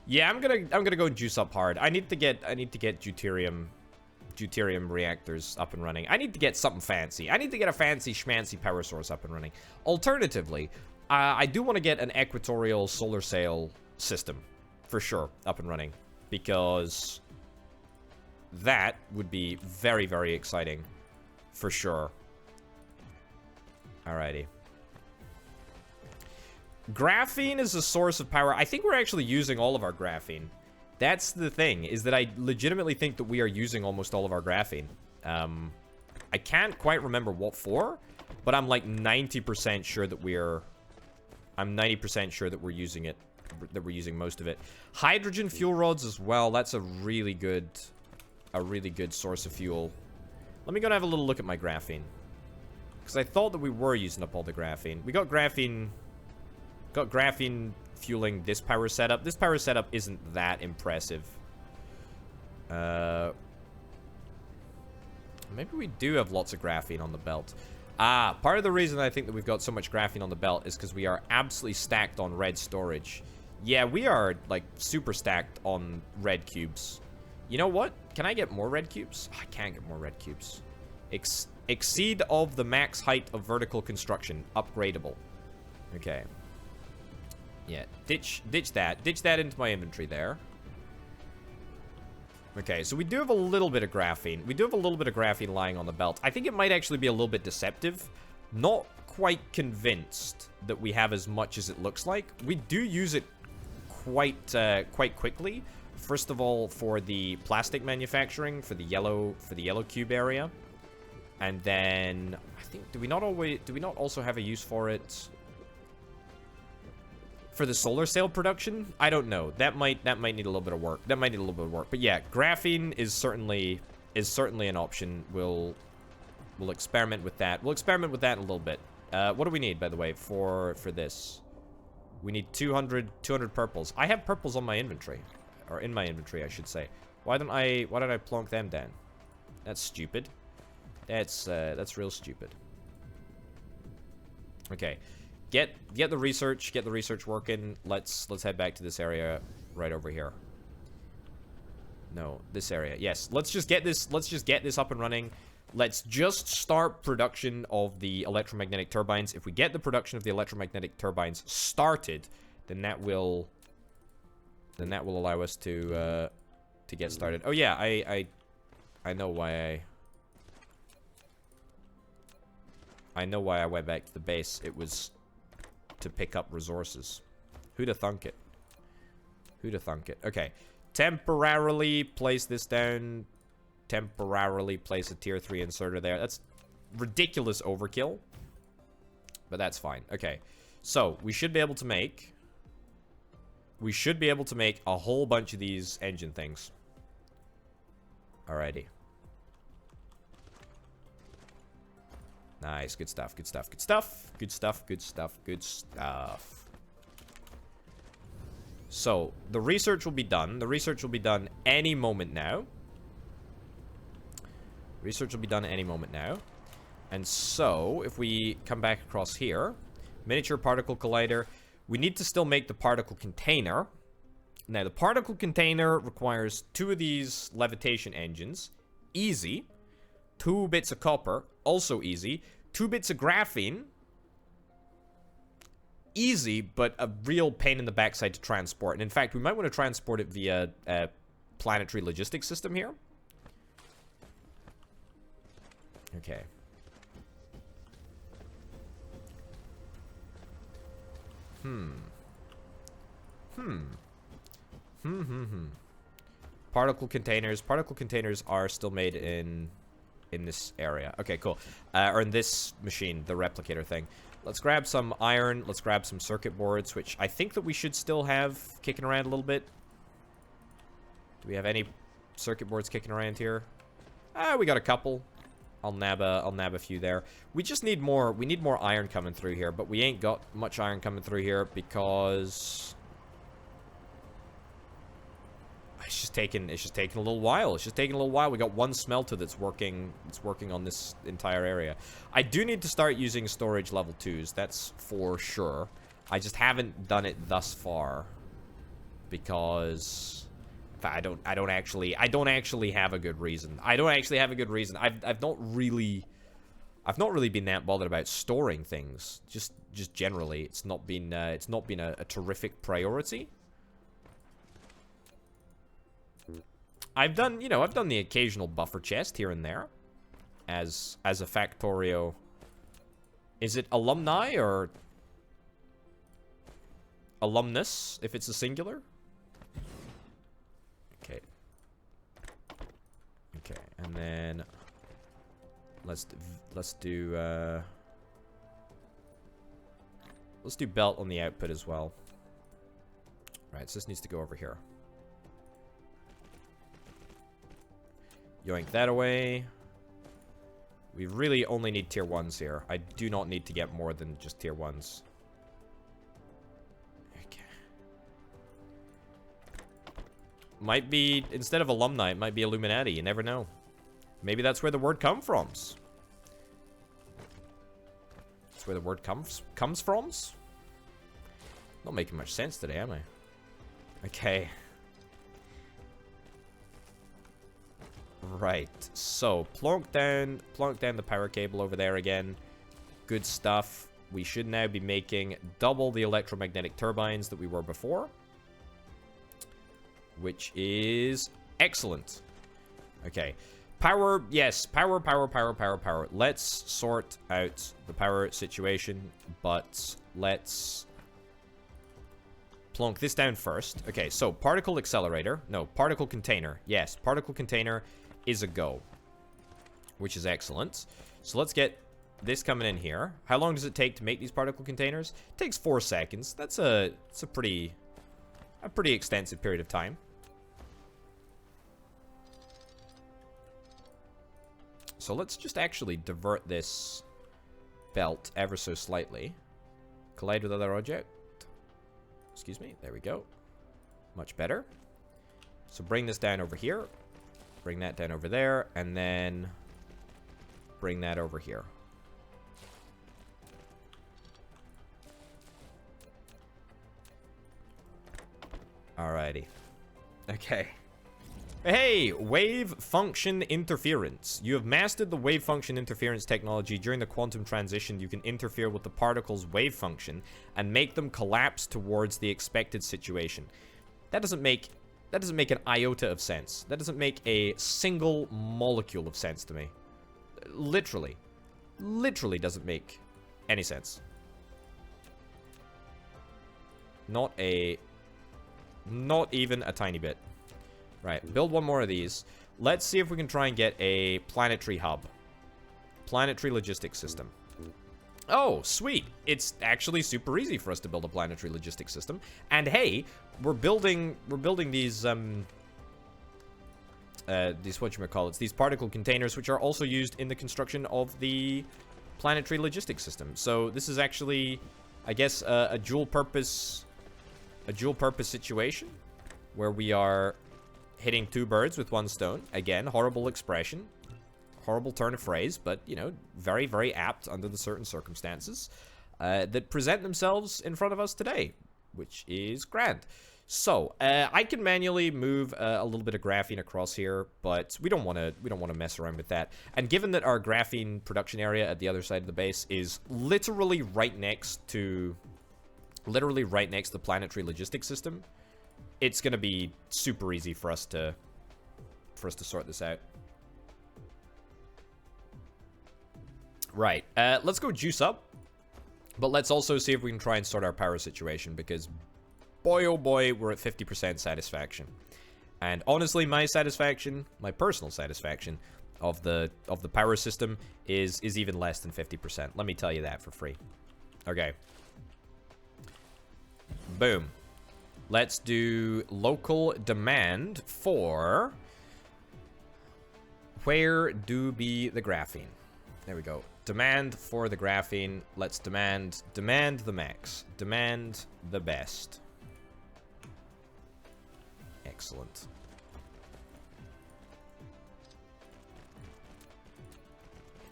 Yeah, I'm gonna go juice up hard. I need to get deuterium reactors up and running. I need to get something fancy. I need to get a fancy schmancy power source up and running. Alternatively, I do want to get an equatorial solar sail system for sure up and running because that would be very exciting for sure. Alrighty. Graphene is a source of power. I think we're actually using all of our graphene. That's the thing, is that I legitimately think that we are using almost all of our graphene. I can't quite remember what for, but I'm like 90% sure that I'm 90% sure that we're using it, that we're using most of it. Hydrogen fuel rods as well. That's a really good source of fuel. Let me go and have a little look at my graphene, because I thought that we were using up all the graphene. We got graphene fueling this power setup. This power setup isn't that impressive. Maybe we do have lots of graphene on the belt. Part of the reason I think that we've got so much graphene on the belt is because we are absolutely stacked on red storage. Yeah, we are, like, super stacked on red cubes. You know what? Can I get more red cubes? I can't get more red cubes. Exceed of the max height of vertical construction. Upgradable. Okay. Yeah, ditch that. Ditch that into my inventory there. Okay, so we do have a little bit of graphene. We do have a little bit of graphene lying on the belt. I think it might actually be a little bit deceptive. Not quite convinced that we have as much as it looks like. We do use it quite quickly. First of all, for the plastic manufacturing, for the yellow cube area. And then I think do we not also have a use for it? for the solar sail production, I don't know. That might need a little bit of work. That might need a little bit of work. But yeah, graphene is certainly an option. We'll experiment with that. We'll experiment with that in a little bit. What do we need, by the way, for this? We need 200 purples. I have purples on my inventory, or in my inventory, I should say. Why don't I plonk them down? That's stupid. That's real stupid. Okay. Get the research working. Let's head back to this area right over here. No, this area. Yes, let's just get this up and running. Let's just start production of the electromagnetic turbines. If we get the production of the electromagnetic turbines started, then that will allow us to get started. Oh yeah, I know why I went back to the base. It was to pick up resources. Who'da thunk it? Who'da thunk it? Okay. Temporarily place this down. Temporarily place a tier 3 inserter there. That's ridiculous overkill. But that's fine. Okay. So, we should be able to make a whole bunch of these engine things. Alrighty. Nice, good stuff, good stuff, good stuff. Good stuff, good stuff, good stuff. So, the research will be done. The research will be done any moment now. Research will be done any moment now. And so, if we come back across here, miniature particle collider, we need to still make the particle container. Now, the particle container requires 2 of these levitation engines. Easy. 2 bits of copper, also easy. 2 bits of graphene. Easy, but a real pain in the backside to transport. And in fact, we might want to transport it via a planetary logistics system here. Okay. Particle containers. Particle containers are still made in this area. Okay, cool. Or in this machine, the replicator thing. Let's grab some iron. Let's grab some circuit boards, which I think that we should still have kicking around a little bit. Do we have any circuit boards kicking around here? We got a couple. I'll nab a few there. We just need more. We need more iron coming through here, but we ain't got much iron coming through here because it's just taking a little while. It's just taking a little while. We got 1 smelter that's working on this entire area. I do need to start using storage level 2s. That's for sure. I just haven't done it thus far because I don't actually have a good reason. I don't actually have a good reason. I've not really been that bothered about storing things. Just generally, it's not been a terrific priority. I've done the occasional buffer chest here and there as a Factorio. Is it alumni or alumnus if it's a singular? Okay. Okay, and then let's do belt on the output as well. Right, so this needs to go over here. Yoink that away. We really only need tier 1s here. I do not need to get more than just tier 1s. Okay. Might be, instead of alumni, it might be Illuminati. You never know. Maybe that's where the word comes from. That's where the word comes from? Not making much sense today, am I? Okay. Right, so plonk down the power cable over there again. Good stuff. We should now be making double the electromagnetic turbines that we were before, which is excellent. Okay, power, yes, power. Let's sort out the power situation, but let's plonk this down first. Okay, so particle accelerator, no, particle container. Yes, particle container is a go, which is excellent. So let's get this coming in here. How long does it take to make these particle containers? It takes 4 seconds. It's a pretty extensive period of time. So let's just actually divert this belt ever so slightly. Collide with other object. Excuse me. There we go. Much better. So bring this down over here. Bring that down over there. And then bring that over here. Alrighty. Okay. Hey, wave function interference. You have mastered the wave function interference technology. During the quantum transition, you can interfere with the particle's wave function and make them collapse towards the expected situation. That doesn't make an iota of sense. That doesn't make a single molecule of sense to me. Literally doesn't make any sense. Not even a tiny bit. Right, build one more of these. Let's see if we can try and get a planetary hub. Planetary logistics system. Oh, sweet. It's actually super easy for us to build a planetary logistics system. And hey, we're building these whatchamacallits, these particle containers, which are also used in the construction of the planetary logistics system. So this is actually, I guess, a dual purpose situation where we are hitting 2 birds with 1 stone. Again, horrible expression. Horrible turn of phrase, but, you know, very, very apt under the certain circumstances that present themselves in front of us today, which is grand. So, I can manually move a little bit of graphene across here, but we don't want to mess around with that. And given that our graphene production area at the other side of the base is literally right next to the planetary logistics system, it's going to be super easy for us to sort this out. Right. Let's go juice up. But let's also see if we can try and sort our power situation, because boy oh boy, we're at 50% satisfaction. And honestly, my personal satisfaction of the power system is even less than 50%. Let me tell you that for free. Okay. Boom. Let's do local demand for... Where do be the graphene? There we go. Demand for the graphene. Let's demand the max. Demand the best. Excellent.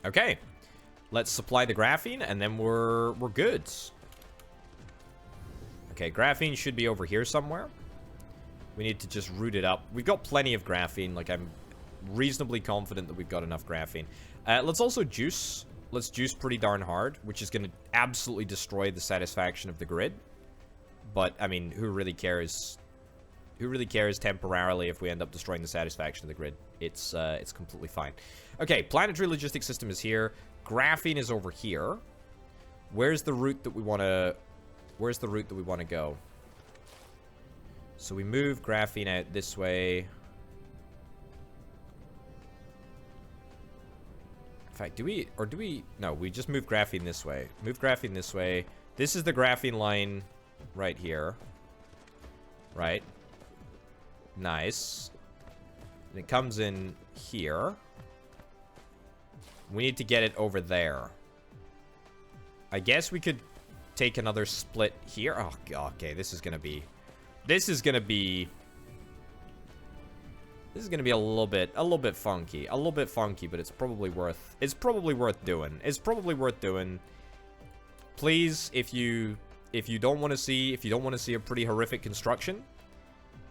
Okay. Let's supply the graphene, and then we're good. Okay, graphene should be over here somewhere. We need to just root it up. We've got plenty of graphene. Like, I'm reasonably confident that we've got enough graphene. Let's also juice. Let's juice pretty darn hard, which is going to absolutely destroy the satisfaction of the grid. But, I mean, who really cares? Who really cares temporarily if we end up destroying the satisfaction of the grid? It's completely fine. Okay, planetary logistics system is here. Graphene is over here. Where's the route that we want to... Where's the route that we want to go? So we move graphene out this way. In fact, do we... No, we just move graphene this way. Move graphene this way. This is the graphene line right here. Right. Nice. And it comes in here. We need to get it over there. I guess we could take another split here. Oh, God, okay, this is gonna be a little bit funky. But it's probably worth doing. Please, if you don't want to see a pretty horrific construction,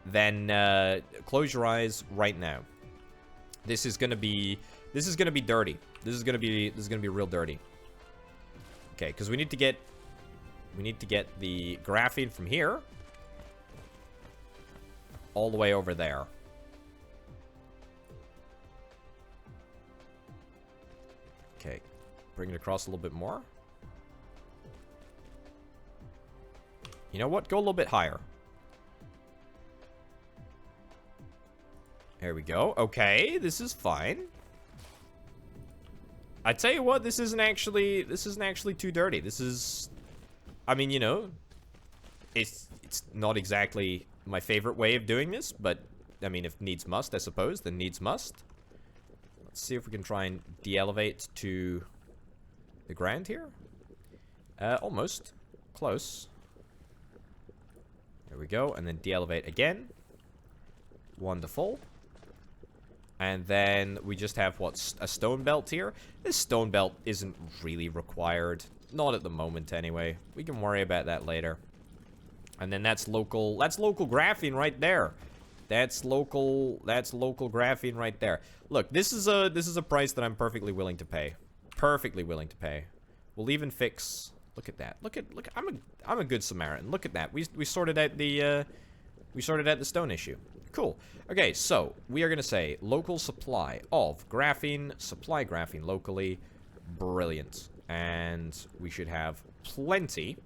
then close your eyes right now. This is gonna be dirty. This is gonna be real dirty. Okay, because we need to get the graphene from here all the way over there. Okay, bring it across a little bit more. You know what? Go a little bit higher. There we go. Okay, this is fine. I tell you what, this isn't actually too dirty. This is, I mean, you know, it's not exactly my favorite way of doing this, but I mean, if needs must, I suppose, then needs must. Let's see if we can try and de-elevate to the ground here. Almost. Close. There we go, and then de-elevate again. Wonderful. And then we just have, what, a stone belt here? This stone belt isn't really required. Not at the moment, anyway. We can worry about that later. And then that's local graphene right there. That's local graphene right there. Look, this is a price that I'm perfectly willing to pay. Perfectly willing to pay. We'll even fix, look at that. Look, I'm a good Samaritan. Look at that. We sorted out the stone issue. Cool. Okay, so we are going to say local supply of graphene, supply graphene locally. Brilliant. And we should have plenty.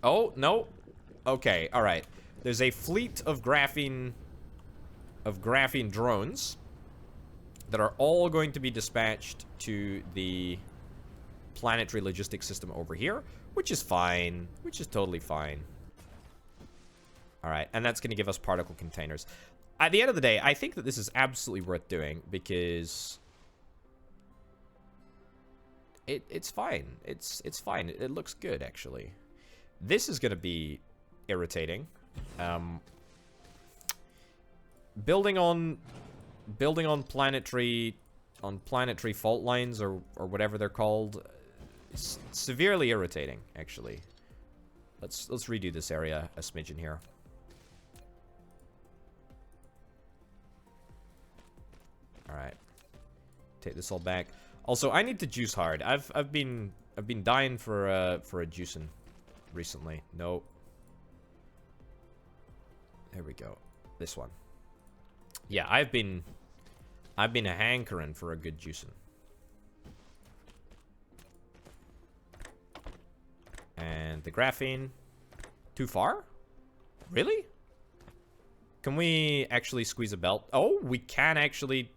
Oh, no. Okay, all right. There's a fleet of graphene drones that are all going to be dispatched to the planetary logistics system over here, which is fine, which is totally fine. All right, and that's going to give us particle containers. At the end of the day, I think that this is absolutely worth doing because it's fine. It's fine. It looks good, actually. This is going to be irritating. Building on planetary fault lines or whatever they're called is severely irritating, actually. Let's redo this area a smidgen here. All right, take this all back. Also, I need to juice hard. I've been dying for a juicing recently. No. There we go. This one. Yeah, I've been a hankering for a good juicing. And the graphene. Too far? Really? Can we actually squeeze a belt? Oh, we can actually.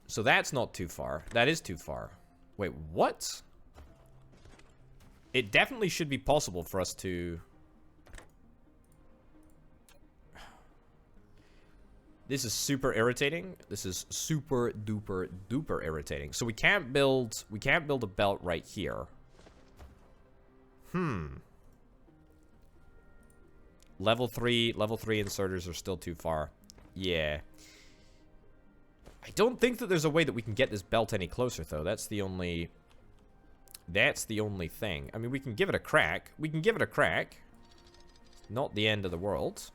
So that's not too far. That is too far. Wait, what? It definitely should be possible for us to. This is super irritating. This is super duper duper irritating. So we can't build a belt right here. Level 3 inserters are still too far. Yeah. I don't think that there's a way that we can get this belt any closer, though. That's the only thing. I mean, we can give it a crack. Not the end of the world.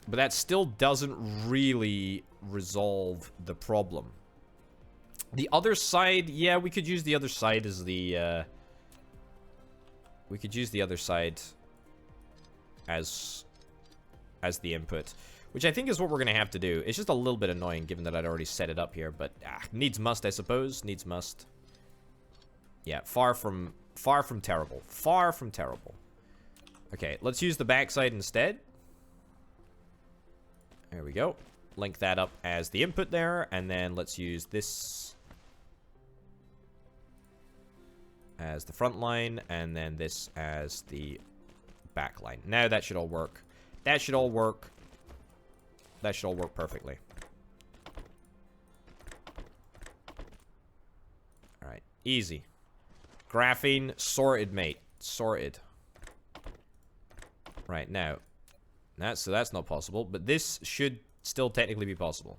But that still doesn't really resolve the problem. The other side, yeah, we could use the other side as the, we could use the other side as the input, which I think is what we're going to have to do. It's just a little bit annoying given that I'd already set it up here, but needs must, I suppose. Needs must. Yeah, far from terrible. Far from terrible. Okay, let's use the backside instead. There we go. Link that up as the input there, and then let's use this as the front line, and then this as the back line. Now that should all work. That should all work. That should all work perfectly. Alright, easy. Graphene, sorted, mate. Sorted. Right, now. So that's not possible, but this should still technically be possible.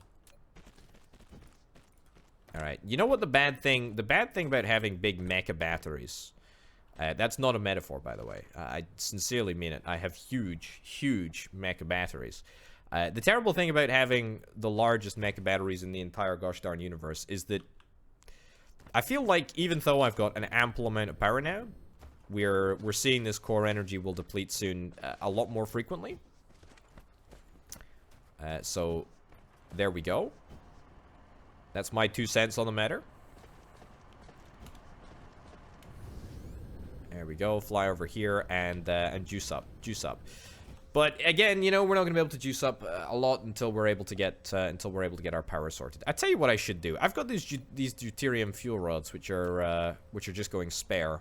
Alright, you know what the bad thing about having big mecha batteries, that's not a metaphor, by the way. I sincerely mean it. I have huge mecha batteries. The terrible thing about having the largest mecha batteries in the entire gosh darn universe is that I feel like even though I've got an ample amount of power now, we're seeing this core energy will deplete soon a lot more frequently. So, there we go. That's my 2 cents on the matter. There we go. Fly over here and juice up. Juice up. But again, you know, we're not going to be able to juice up a lot until we're able to get our power sorted. I tell you what I should do. I've got these deuterium fuel rods, which are just going spare.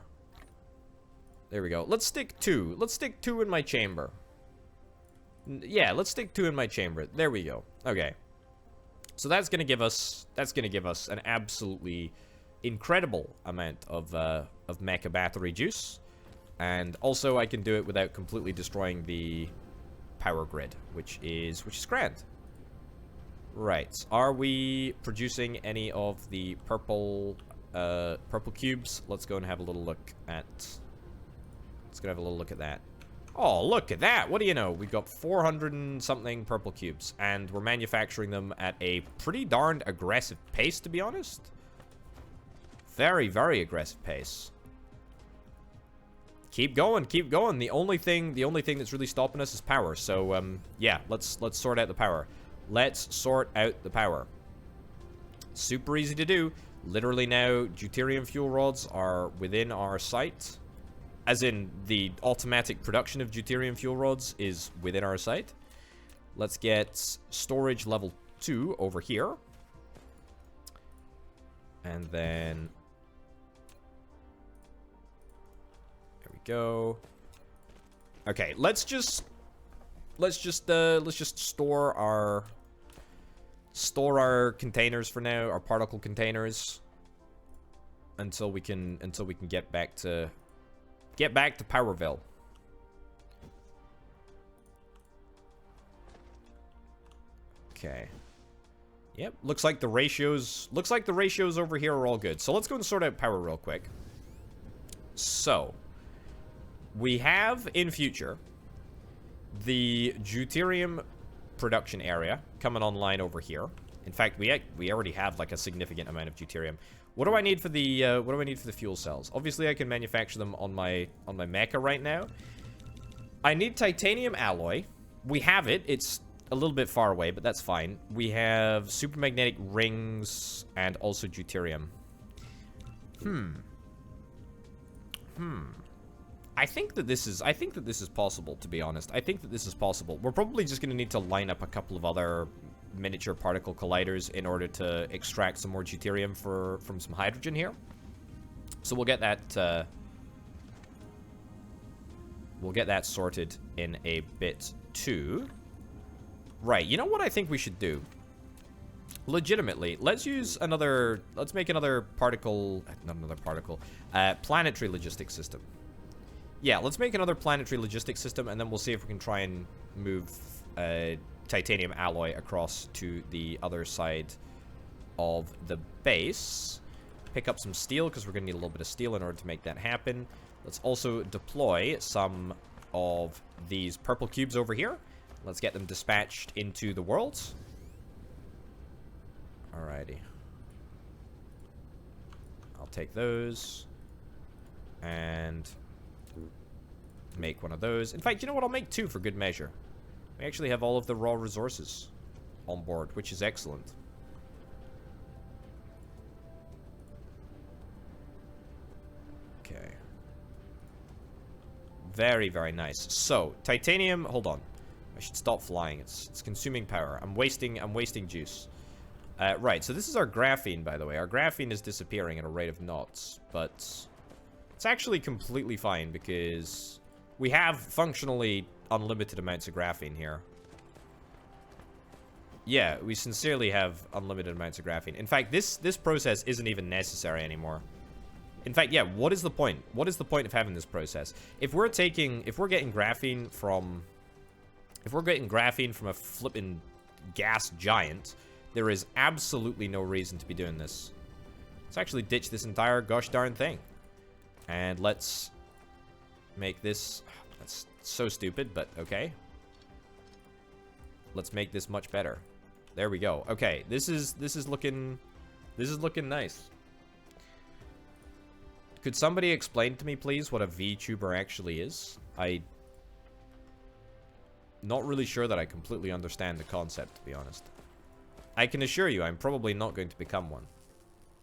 There we go. Let's stick 2. Let's stick 2 in my chamber. Yeah, let's stick 2 in my chamber. There we go. Okay. So that's going to give us an absolutely incredible amount of mecha battery juice. And also I can do it without completely destroying the power grid, which is grand. Right. Are we producing any of the purple cubes? Let's go and have a little look at that. Oh, look at that. What do you know? We've got 400 and something purple cubes, and we're manufacturing them at a pretty darned aggressive pace, to be honest. Very, very aggressive pace. Keep going, keep going. The only thing that's really stopping us is power. So, yeah, let's sort out the power. Let's sort out the power. Super easy to do. Literally now, deuterium fuel rods are within our sight. As in, the automatic production of deuterium fuel rods is within our sight. Let's get storage level 2 over here. And then... there we go. Okay, let's just store our containers for now, our particle containers, until we can get back to Powerville. Okay. Yep, looks like the ratios over here are all good. So let's go and sort out power real quick. So, we have in future the deuterium production area coming online over here. In fact, we already have like a significant amount of deuterium. What do I need for the fuel cells? Obviously, I can manufacture them on my mecha right now. I need titanium alloy. We have it. It's a little bit far away, but that's fine. We have supermagnetic rings and also deuterium. I think that this is possible, to be honest. I think that this is possible. We're probably just going to need to line up a couple of other miniature particle colliders in order to extract some more deuterium from some hydrogen here. So we'll get that sorted in a bit too. Right, you know what I think we should do? Legitimately, let's make another planetary logistics system. Yeah, let's make another planetary logistics system, and then we'll see if we can try and move titanium alloy across to the other side of the base. Pick up some steel, because we're going to need a little bit of steel in order to make that happen. Let's also deploy some of these purple cubes over here. Let's get them dispatched into the world. Alrighty. I'll take those. And make one of those. In fact, you know what? I'll make 2 for good measure. We actually have all of the raw resources on board, which is excellent. Okay. Very, very nice. So, titanium, hold on. I should stop flying. It's consuming power. I'm wasting juice. Right, so this is our graphene, by the way. Our graphene is disappearing at a rate of knots, but it's actually completely fine because we have functionally unlimited amounts of graphene here. Yeah, we sincerely have unlimited amounts of graphene. In fact, this process isn't even necessary anymore. In fact, yeah, what is the point? What is the point of having this process? If we're getting graphene from a flippin' gas giant, there is absolutely no reason to be doing this. Let's actually ditch this entire gosh darn thing. And let's make this... That's so stupid, but okay. Let's make this much better. There we go. Okay, this is looking nice. Could somebody explain to me, please, what a VTuber actually is? I'm not really sure that I completely understand the concept, to be honest. I can assure you I'm probably not going to become one.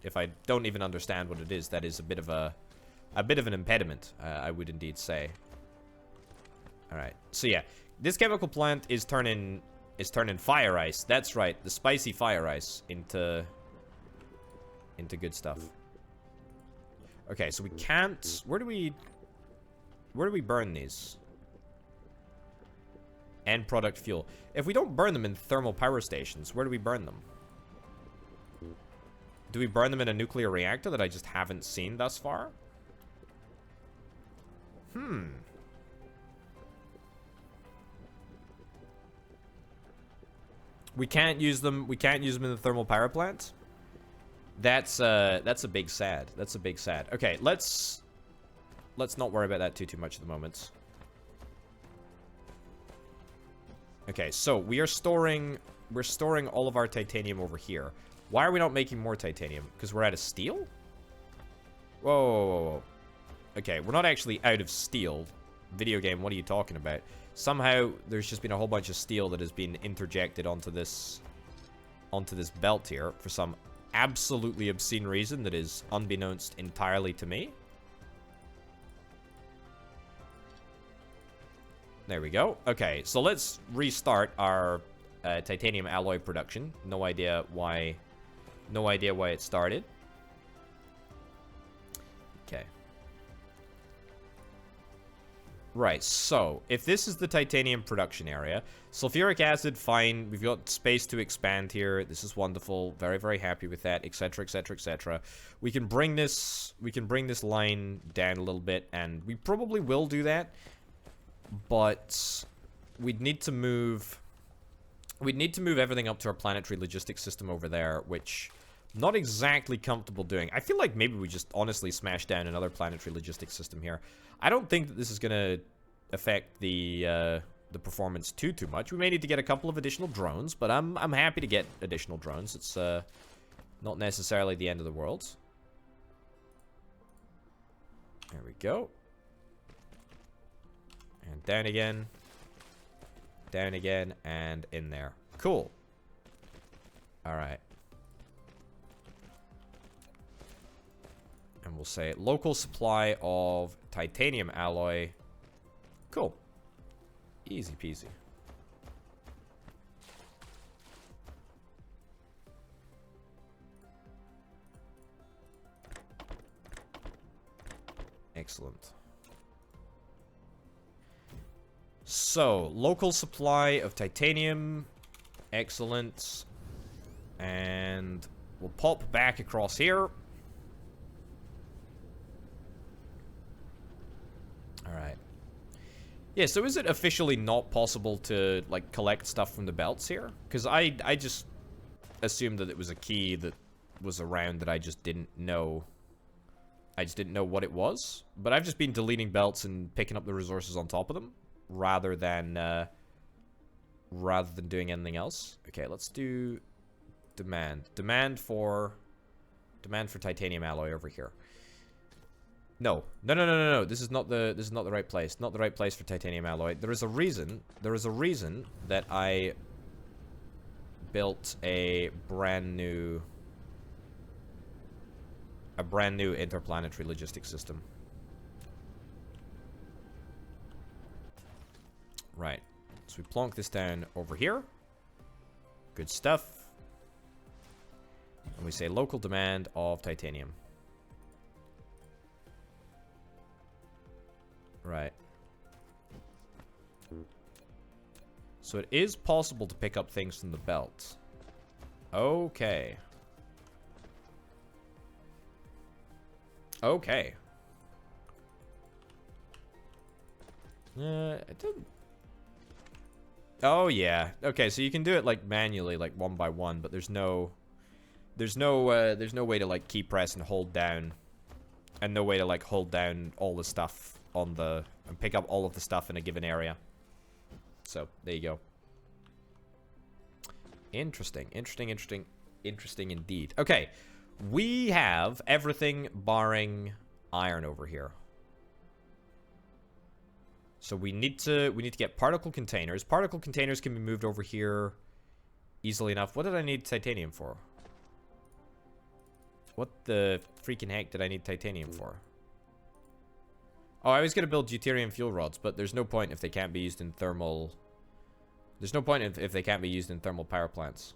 If I don't even understand what it is, that is a bit of a a bit of an impediment, I would indeed say. Alright, so yeah. This chemical plant is turning fire ice. That's right, the spicy fire ice into good stuff. Okay, so we can't... Where do we burn these? End product fuel. If we don't burn them in thermal power stations, where do we burn them? Do we burn them in a nuclear reactor that I just haven't seen thus far? We can't use them in the thermal power plant? That's a big sad. That's a big sad. Okay, let's not worry about that too much at the moment. Okay, so we're storing all of our titanium over here. Why are we not making more titanium? Because we're out of steel? Whoa, whoa, whoa, whoa. Okay, we're not actually out of steel. Video game, what are you talking about? Somehow, there's just been a whole bunch of steel that has been interjected onto this belt here for some absolutely obscene reason that is unbeknownst entirely to me. There we go. Okay, so let's restart our titanium alloy production. No idea why it started. Okay. Right, so if this is the titanium production area, sulfuric acid, fine. We've got space to expand here. This is wonderful. Very, very happy with that, etc., etc., etc. We can bring this line down a little bit, and we probably will do that. But we'd need to move everything up to our planetary logistics system over there, which I'm not exactly comfortable doing. I feel like maybe we just honestly smash down another planetary logistics system here. I don't think that this is gonna affect the performance too much. We may need to get a couple of additional drones, but I'm happy to get additional drones. It's not necessarily the end of the world. There we go. And down again, and in there. Cool. Alright. And we'll say local supply of titanium alloy. Cool. Easy peasy. Excellent. So, local supply of titanium. Excellent. And we'll pop back across here. Alright. Yeah, so is it officially not possible to, like, collect stuff from the belts here? Because I just assumed that it was a key that was around that I just didn't know. I just didn't know what it was. But I've just been deleting belts and picking up the resources on top of them. Rather than doing anything else. Okay, let's do demand. Demand for titanium alloy over here. No. This is not the right place. Not the right place for titanium alloy. There is a reason that I built a brand new interplanetary logistics system. Right. So we plonk this down over here. Good stuff. And we say local demand of titanium. Right. So it is possible to pick up things from the belt. Okay. Okay. It didn't... Oh, yeah. Okay, so you can do it, like, manually, like, one by one, but there's no way to, like, key press and hold down. And no way to, like, hold down all the stuff on the... and pick up all of the stuff in a given area. So, there you go. Interesting indeed. Okay, we have everything barring iron over here. So we need to get particle containers. Particle containers can be moved over here easily enough. What did I need titanium for? What the freaking heck did I need titanium for? Oh, I was gonna build deuterium fuel rods, but there's no point if they can't be used in thermal... There's no point if they can't be used in thermal power plants.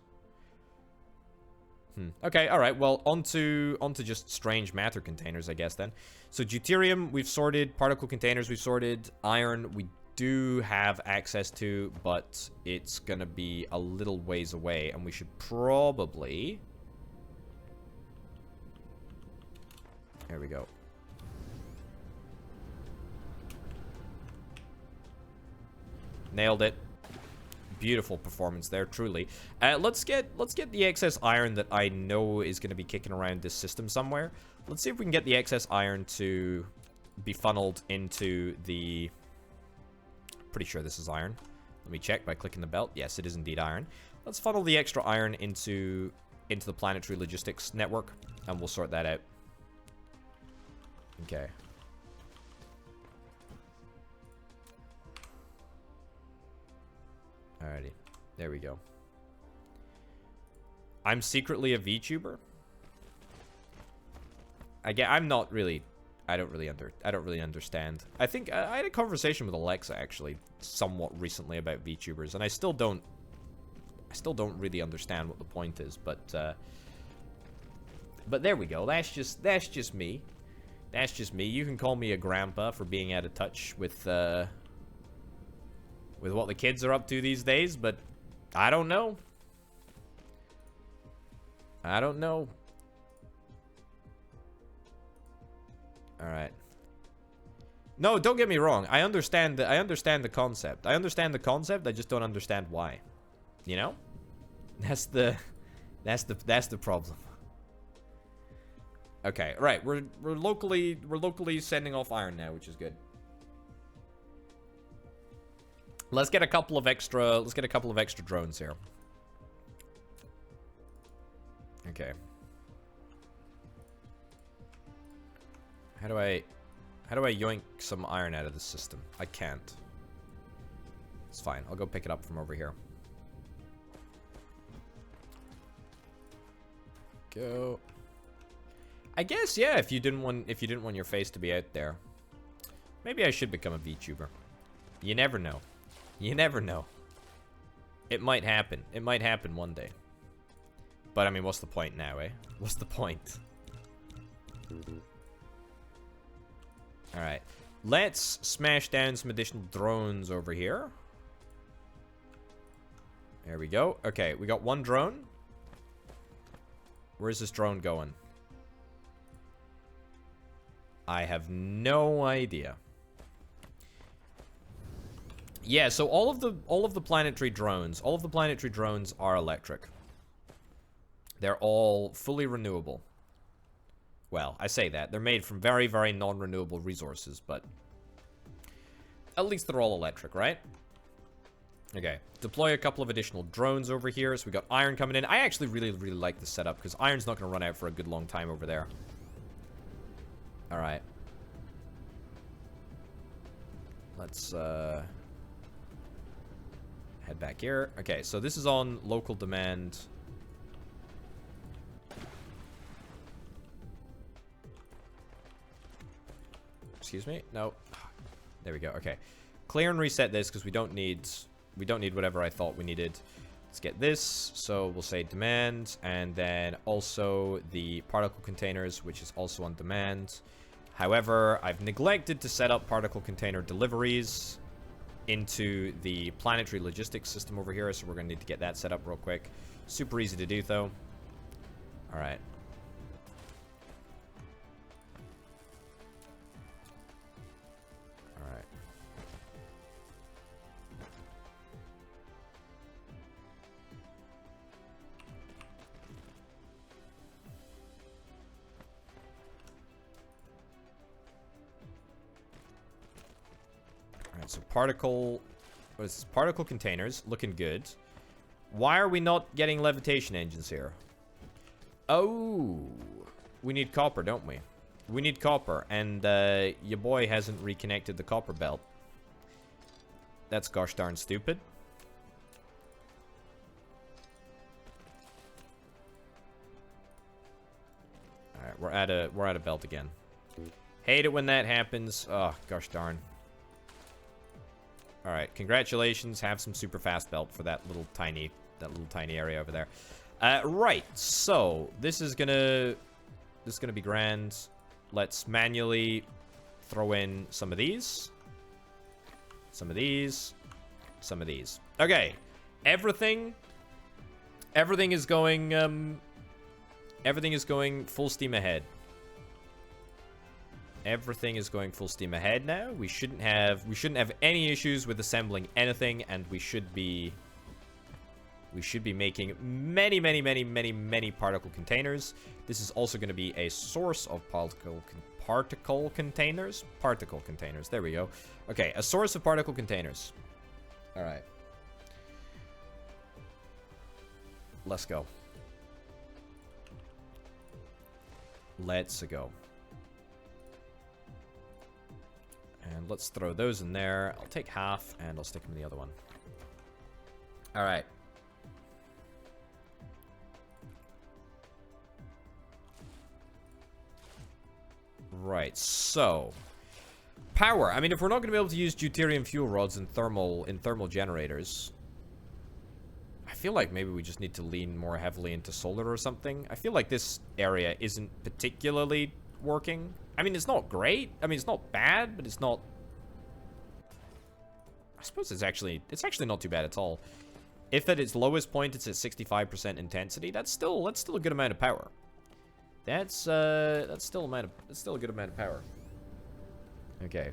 Okay, alright, well, onto just strange matter containers, I guess, then. So, deuterium, we've sorted. Particle containers, we've sorted. Iron, we do have access to, but it's gonna be a little ways away, and we should probably... There we go. Nailed it. Beautiful performance there, truly. Let's get the excess iron that I know is going to be kicking around this system somewhere. Let's see if we can get the excess iron to be funneled into the... Pretty sure this is iron. Let me check by clicking the belt. Yes, it is indeed iron. Let's funnel the extra iron into the planetary logistics network, and we'll sort that out. Okay. Alrighty. There we go. I'm secretly a VTuber? I'm not really... I don't really understand. I think I had a conversation with Alexa actually somewhat recently about VTubers, and I still don't really understand what the point is, but there we go. That's just me. That's just me. You can call me a grandpa for being out of touch with what the kids are up to these days, but I don't know. I don't know. Alright. No, don't get me wrong. I understand the concept. I understand the concept, I just don't understand why. You know? That's the problem. Okay, right. We're locally sending off iron now, which is good. Let's get a couple of extra drones here. Okay. How do I yoink some iron out of the system? I can't. It's fine. I'll go pick it up from over here. Go. I guess, yeah, if you didn't want your face to be out there. Maybe I should become a VTuber. You never know. You never know. It might happen. It might happen one day. But I mean, what's the point now, eh? What's the point? Alright. Let's smash down some additional drones over here. There we go. Okay, we got one drone. Where's this drone going? I have no idea. Yeah, so all of the planetary drones are electric. They're all fully renewable. Well, I say that. They're made from very, very non-renewable resources, but at least they're all electric, right? Okay, deploy a couple of additional drones over here. So we got iron coming in. I actually really, really like this setup because iron's not going to run out for a good long time over there. All right. Let's head back here. Okay, so this is on local demand. Excuse me? No. There we go. Okay. Clear and reset this because we don't need whatever I thought we needed. Let's get this. So we'll say demand, and then also the particle containers, which is also on demand. However, I've neglected to set up particle container deliveries into the planetary logistics system over here, so we're going to need to get that set up real quick. Super easy to do, though. All right. All right. Alright, so particle containers, looking good. Why are we not getting levitation engines here? Oh, we need copper, don't we? We need copper, and your boy hasn't reconnected the copper belt. That's gosh darn stupid. Alright, we're at a belt again. Hate it when that happens. Oh, gosh darn. Alright, congratulations. Have some super fast belt for that little tiny area over there. Right, so this is gonna be grand. Let's manually throw in some of these. Some of these. Some of these. Okay. Everything is going full steam ahead. Everything is going full steam ahead now. We shouldn't have any issues with assembling anything, and we should be making many particle containers. This is also going to be a source of particle containers. Particle containers. There we go. Okay, a source of particle containers. All right. Let's go. Let's go. And let's throw those in there. I'll take half, and I'll stick them in the other one. All right. Right, so... Power. I mean, if we're not going to be able to use deuterium fuel rods in thermal generators... I feel like maybe we just need to lean more heavily into solar or something. I feel like this area isn't particularly working. I mean, it's not great. I mean, it's not bad, but it's not... I suppose it's actually not too bad at all. If at its lowest point it's at 65% intensity, that's still a good amount of power. That's still a good amount of power. Okay,